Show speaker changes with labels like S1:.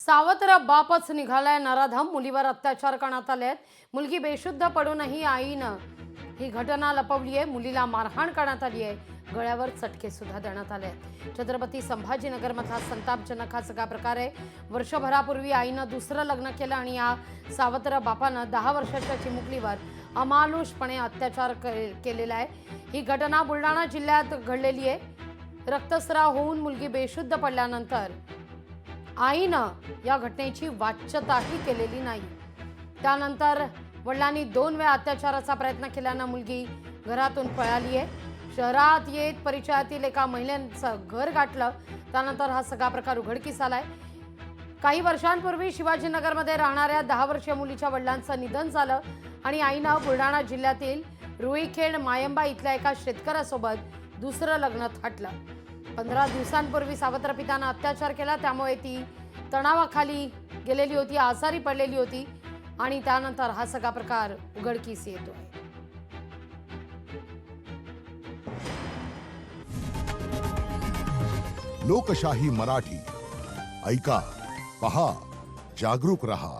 S1: सावत्र बापच निघालाय नराधम, मुलीवर अत्याचार करण्यात आले. मुलगी बेशुद्ध पडूनही आईनं ही घटना लपवली आहे. मुलीला मारहाण करण्यात आली आहे. गळ्यावर चटके सुद्धा देण्यात आले. छत्रपती संभाजीनगर मधला संतापजनक हा सगळा प्रकार आहे. वर्षभरापूर्वी आईनं दुसरं लग्न केलं आणि या सावत्र बापानं 10 वर्षाच्या चिमुकलीवर अमानुषपणे अत्याचार केलेला आहे. ही घटना बुलढाणा जिल्ह्यात घडलेली आहे. रक्तस्राव होऊन मुलगी बेशुद्ध पडल्यानंतर आईनं या घटनेची वाच्यताही केलेली नाही. त्यानंतर वडिलांनी 2 वेळा अत्याचाराचा प्रयत्न केल्यानं मुलगी घरातून पळाली आहे. शहरात येत परिचयातील एका महिलेचं घर गाठलं. त्यानंतर हा सगळा प्रकार उघडकीस आलाय. काही वर्षांपूर्वी शिवाजीनगरमध्ये राहणाऱ्या 10 वर्षीय मुलीच्या वडिलांचं निधन झालं आणि आईनं बुलढाणा जिल्ह्यातील रुईखेड मायंबा इथल्या एका शेतकऱ्यासोबत दुसरं लग्न थाटलं. 15 दिवसांपूर्वी सावत्र पित्यानं अत्याचार केला. त्यामुळे ती तणावाखाली गेलेली होती, आजारी पडलेली होती आणि त्यानंतर हा सगळा प्रकार उघडकीस येतोय.
S2: लोकशाही मराठी ऐका, पहा, जागरूक रहा.